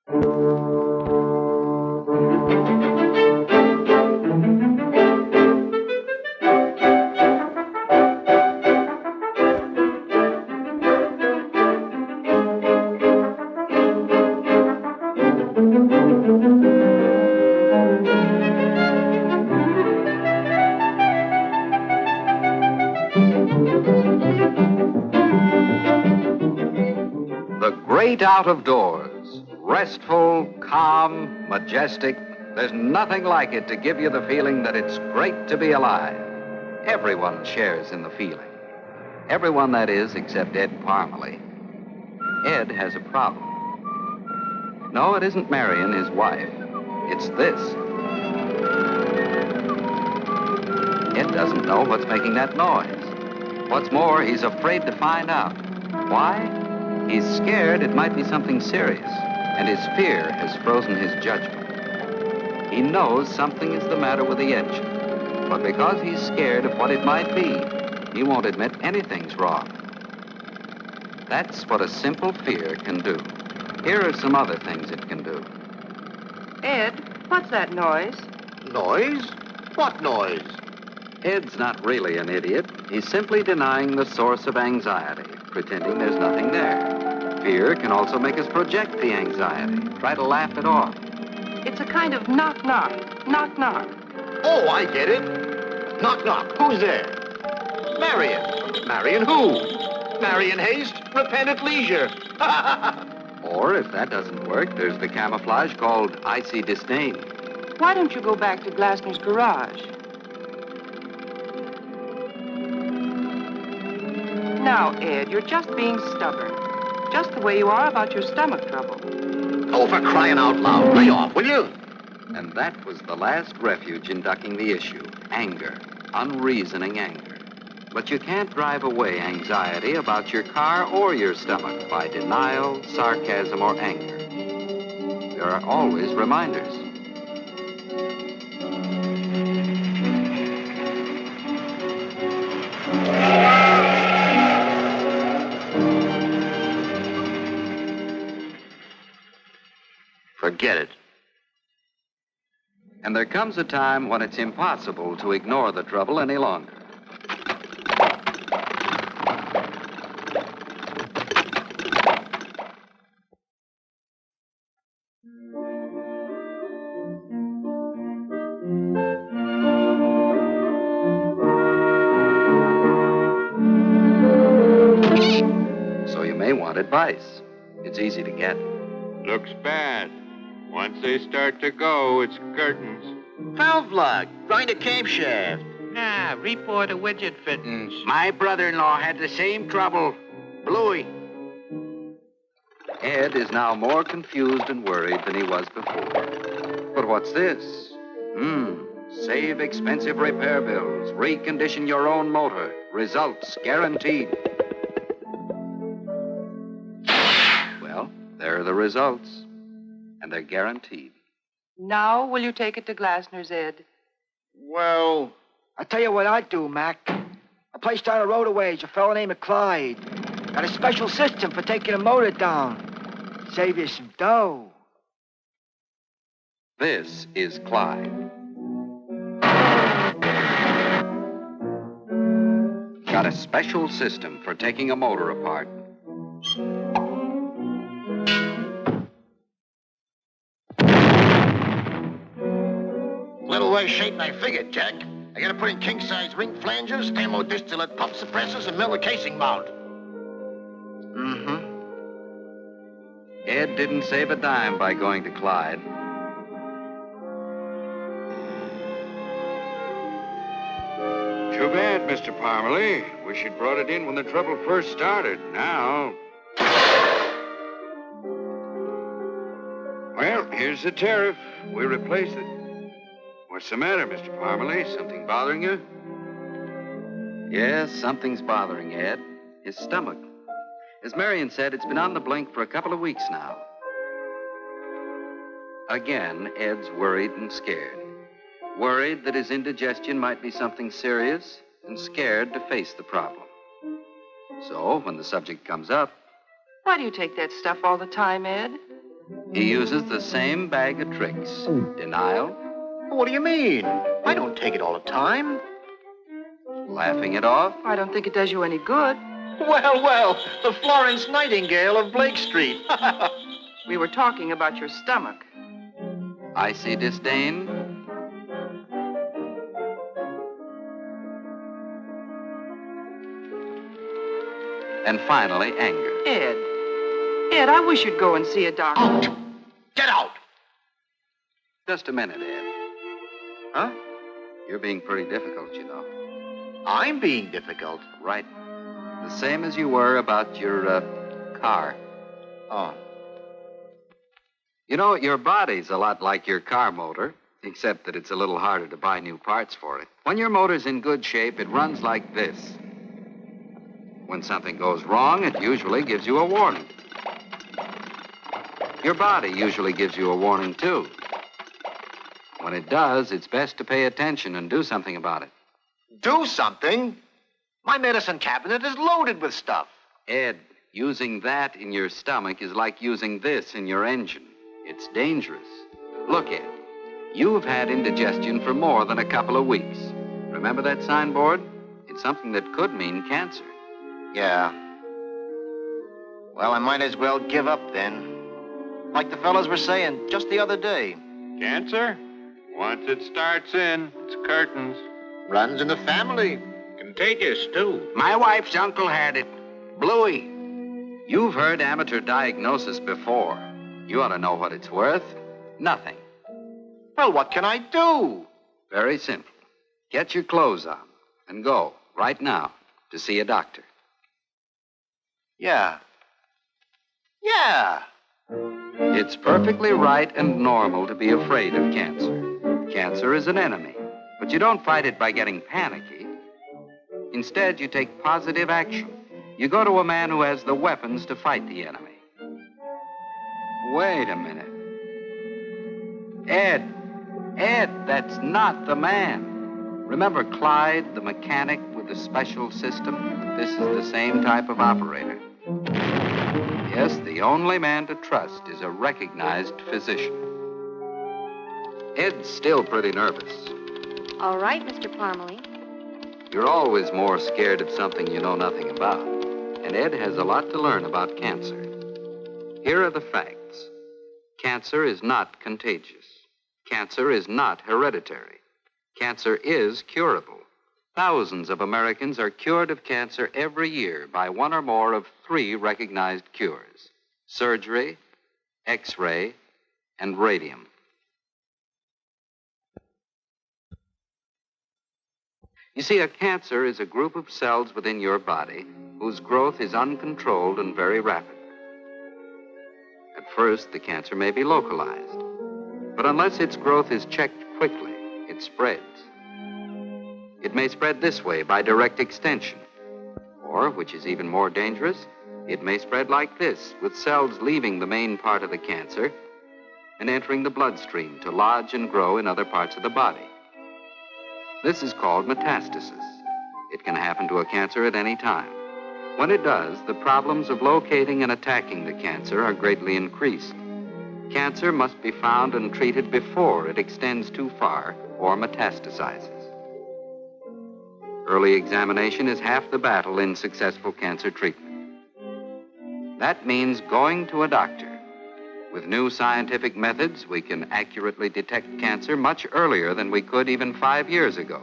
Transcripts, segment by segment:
The great out of doors, restful, calm, majestic. There's nothing like it to give you the feeling that it's great to be alive. Everyone shares in the feeling. Everyone, that is, except Ed Parmalee. Ed has a problem. No, it isn't Marion, his wife. It's this. Ed doesn't know what's making that noise. What's more, he's afraid to find out. Why? He's scared it might be something serious, and his fear has frozen his judgment. He knows something is the matter with the engine, but because he's scared of what it might be, he won't admit anything's wrong. That's what a simple fear can do. Here are some other things it can do. Ed, what's that noise? Noise? What noise? Ed's not really an idiot. He's simply denying the source of anxiety, pretending there's nothing there. Fear can also make us project the anxiety, try to laugh it off. It's a kind of knock-knock, knock-knock. Oh, I get it. Knock, knock. Who's there? Marion. Marion who? Marion Haste, repent at leisure. Or, if that doesn't work, there's the camouflage called icy disdain. Why don't you go back to Glassner's garage? Now, Ed, you're just being stubborn. Just the way you are about your stomach trouble. Oh, for crying out loud. Lay off, will you? And that was the last refuge in ducking the issue. Anger. Unreasoning anger. But you can't drive away anxiety about your car or your stomach by denial, sarcasm, or anger. There are always reminders. Forget it. And there comes a time when it's impossible to ignore the trouble any longer. So you may want advice. It's easy to get. Looks bad. Once they start to go, it's curtains. Valve plug. Grind a camshaft. Nah, report a widget fittings. My brother-in-law had the same trouble. Bluey. Ed is now more confused and worried than he was before. But what's this? Save expensive repair bills. Recondition your own motor. Results guaranteed. Well, there are the results. And they're guaranteed. Now, will you take it to Glassner's, Ed? Well, I'll tell you what I'd do, Mac. A place down the road a ways, a fellow named Clyde. Got a special system for taking a motor down. Save you some dough. This is Clyde. Got a special system for taking a motor apart. Little worse shape than I figured, Jack. I gotta put in king-size ring flanges, ammo distillate pump suppressors, and mill a casing mount. Ed didn't save a dime by going to Clyde. Too bad, Mr. Parmalee. Wish you'd brought it in when the trouble first started. Now... Well, here's the tariff. We replace it. What's the matter, Mr. Parmalee? Something bothering you? Yes, something's bothering Ed. His stomach. As Marion said, it's been on the blink for a couple of weeks now. Again, Ed's worried and scared. Worried that his indigestion might be something serious, and scared to face the problem. So, when the subject comes up... Why do you take that stuff all the time, Ed? He uses the same bag of tricks. Denial, What do you mean? I don't take it all the time. laughing it off, I don't think it does you any good. Well, the Florence Nightingale of Blake Street. We were talking about your stomach. icy disdain, and finally anger. Ed, I wish you'd go and see a doctor. Out! Get out! Just a minute, Ed. Huh? You're being pretty difficult, you know. I'm being difficult. Right. The same as you were about your, car. Oh. You know, your body's a lot like your car motor, except that it's a little harder to buy new parts for it. When your motor's in good shape, it runs like this. When something goes wrong, it usually gives you a warning. Your body usually gives you a warning, too. When it does, it's best to pay attention and do something about it. Do something? My medicine cabinet is loaded with stuff. Ed, using that in your stomach is like using this in your engine. It's dangerous. Look, Ed, you've had indigestion for more than a couple of weeks. Remember that signboard? It's something that could mean cancer. Yeah. Well, I might as well give up then. Like the fellas were saying just the other day. Cancer? Once it starts in, it's curtains. Runs in the family. Contagious, too. My wife's uncle had it. Bluey. You've heard amateur diagnosis before. You ought to know what it's worth. Nothing. Well, what can I do? Very simple. Get your clothes on and go, right now, to see a doctor. Yeah. It's perfectly right and normal to be afraid of cancer. Cancer is an enemy, but you don't fight it by getting panicky. Instead, you take positive action. You go to a man who has the weapons to fight the enemy. Wait a minute. Ed, that's not the man. Remember Clyde, the mechanic with the special system? This is the same type of operator. Yes, the only man to trust is a recognized physician. Ed's still pretty nervous. All right, Mr. Parmalee. You're always more scared of something you know nothing about. And Ed has a lot to learn about cancer. Here are the facts. Cancer is not contagious. Cancer is not hereditary. Cancer is curable. Thousands of Americans are cured of cancer every year by one or more of 3 recognized cures: surgery, X-ray, and radium. You see, a cancer is a group of cells within your body whose growth is uncontrolled and very rapid. At first, the cancer may be localized, but unless its growth is checked quickly, it spreads. It may spread this way by direct extension, or, which is even more dangerous, it may spread like this, with cells leaving the main part of the cancer and entering the bloodstream to lodge and grow in other parts of the body. This is called metastasis. It can happen to a cancer at any time. When it does, the problems of locating and attacking the cancer are greatly increased. Cancer must be found and treated before it extends too far or metastasizes. Early examination is half the battle in successful cancer treatment. That means going to a doctor. With new scientific methods, we can accurately detect cancer much earlier than we could even 5 years ago.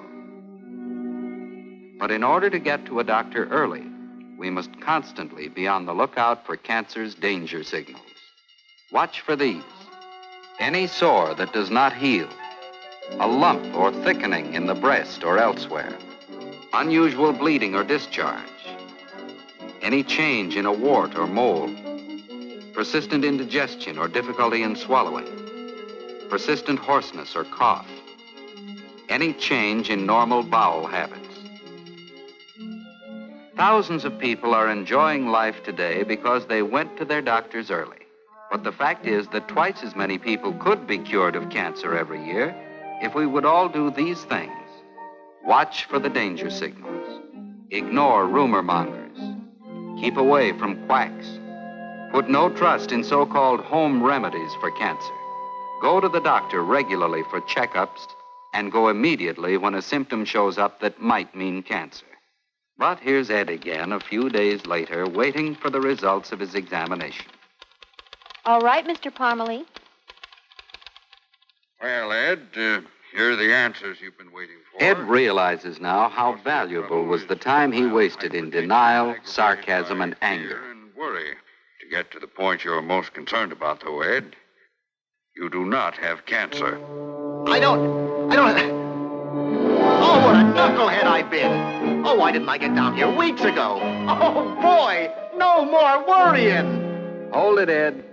But in order to get to a doctor early, we must constantly be on the lookout for cancer's danger signals. Watch for these. Any sore that does not heal, a lump or thickening in the breast or elsewhere, unusual bleeding or discharge, any change in a wart or mole, persistent indigestion or difficulty in swallowing, persistent hoarseness or cough, any change in normal bowel habits. Thousands of people are enjoying life today because they went to their doctors early. But the fact is that twice as many people could be cured of cancer every year if we would all do these things. Watch for the danger signals. Ignore rumor mongers. Keep away from quacks. Put no trust in so-called home remedies for cancer. Go to the doctor regularly for checkups and go immediately when a symptom shows up that might mean cancer. But here's Ed again a few days later, waiting for the results of his examination. All right, Mr. Parmalee. Well, Ed, here are the answers you've been waiting for. Ed realizes now how valuable was the time he wasted in denial, sarcasm, and anger. And worry. To get to the point you're most concerned about, though, Ed, you do not have cancer. I don't... Oh, what a knucklehead I've been. Oh, why didn't I get down here weeks ago? Oh, boy, no more worrying. Hold it, Ed.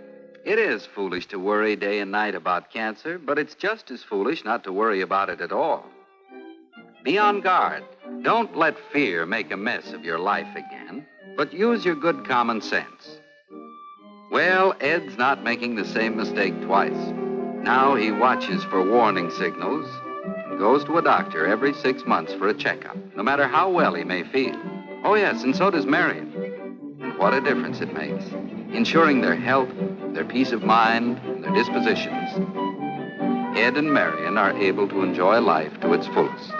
It is foolish to worry day and night about cancer, but it's just as foolish not to worry about it at all. Be on guard. Don't let fear make a mess of your life again, but use your good common sense. Well, Ed's not making the same mistake twice. Now he watches for warning signals and goes to a doctor every 6 months for a checkup, no matter how well he may feel. Oh, yes, and so does Marion. And what a difference it makes, ensuring their health, their peace of mind, and their dispositions. Ed and Marion are able to enjoy life to its fullest.